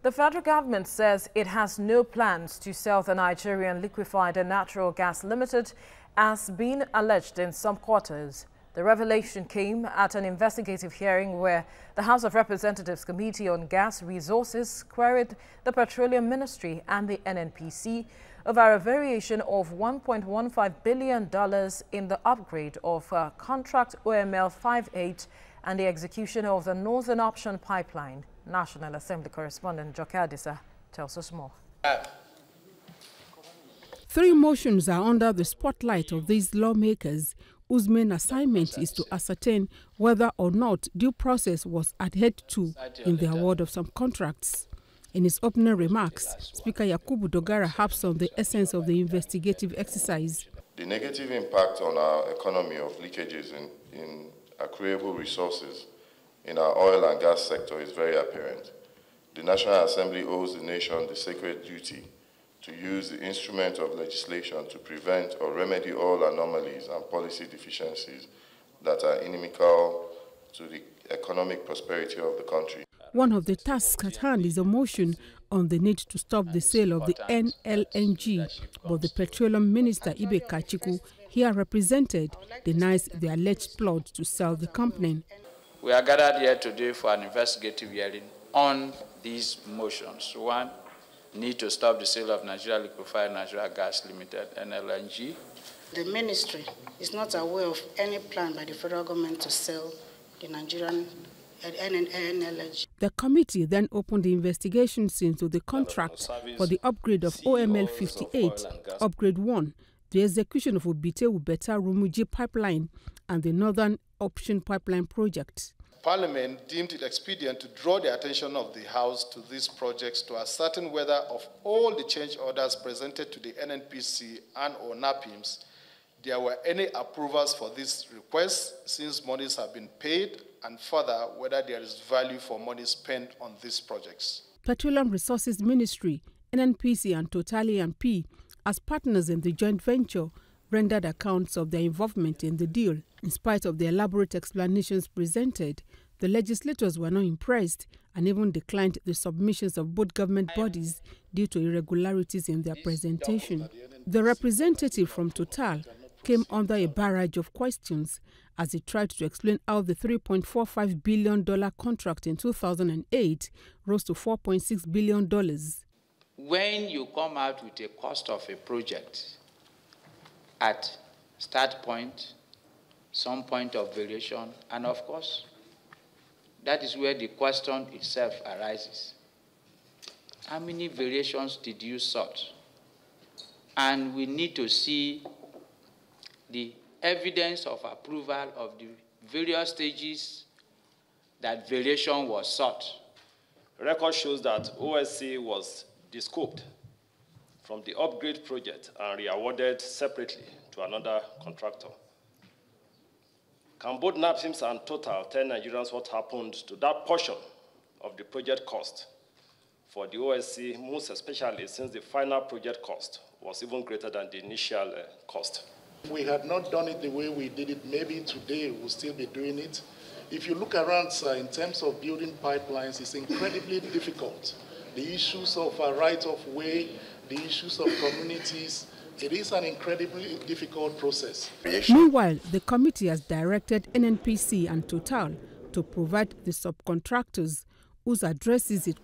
The federal government says it has no plans to sell the Nigerian Liquefied Natural Gas Limited, as being alleged in some quarters. The revelation came at an investigative hearing where the House of Representatives Committee on Gas Resources queried the Petroleum Ministry and the NNPC over a variation of $1.15 billion in the upgrade of contract OML 58 and the execution of the Northern Option Pipeline. National Assembly correspondent Joke Adisa tells us more. 3 motions are under the spotlight of these lawmakers, whose main assignment is to ascertain whether or not due process was adhered to in the award of some contracts. In his opening remarks, Speaker Yakubu Dogara harps on the essence of the investigative exercise. The negative impact on our economy of leakages in accruable resources in our oil and gas sector is very apparent. The National Assembly owes the nation the sacred duty to use the instrument of legislation to prevent or remedy all anomalies and policy deficiencies that are inimical to the economic prosperity of the country. One of the tasks at hand is a motion on the need to stop the sale of the NLNG, but the Petroleum Minister Ibe Kachiku, here represented, denies the alleged plot to sell the company. We are gathered here today for an investigative hearing on these motions. 1, need to stop the sale of Nigeria Liquefied Natural Gas Limited, NLNG. The ministry is not aware of any plan by the federal government to sell the Nigerian NLNG. The committee then opened the investigations into the contract for the upgrade of OML 58, Upgrade 1, the execution of Obite-Ubeta Rumuji Pipeline, and the Northern Option Pipeline project. Parliament deemed it expedient to draw the attention of the House to these projects to ascertain whether of all the change orders presented to the NNPC and or NAPIMS, there were any approvals for these requests since monies have been paid, and further whether there is value for money spent on these projects. Petroleum Resources Ministry, NNPC and Total E&P, as partners in the joint venture, rendered accounts of their involvement in the deal. In spite of the elaborate explanations presented, the legislators were not impressed and even declined the submissions of both government bodies due to irregularities in their presentation. The representative from Total came under a barrage of questions as he tried to explain how the $3.45 billion contract in 2008 rose to $4.6 billion. When you come out with a cost of a project at start point, some point of variation, and of course, that is where the question itself arises. How many variations did you sort? And we need to see the evidence of approval of the various stages that variation was sought. Record shows that OSC was descoped from the upgrade project and re-awarded separately to another contractor. Can both NAPIMS and Total tell Nigerians what happened to that portion of the project cost for the OSC, most especially since the final project cost was even greater than the initial cost? If we had not done it the way we did it, maybe today we'll still be doing it. If you look around, sir, in terms of building pipelines, it's incredibly difficult. The issues of right-of-way, the issues of communities, it is an incredibly difficult process. Meanwhile, the committee has directed NNPC and Total to provide the subcontractors whose addresses it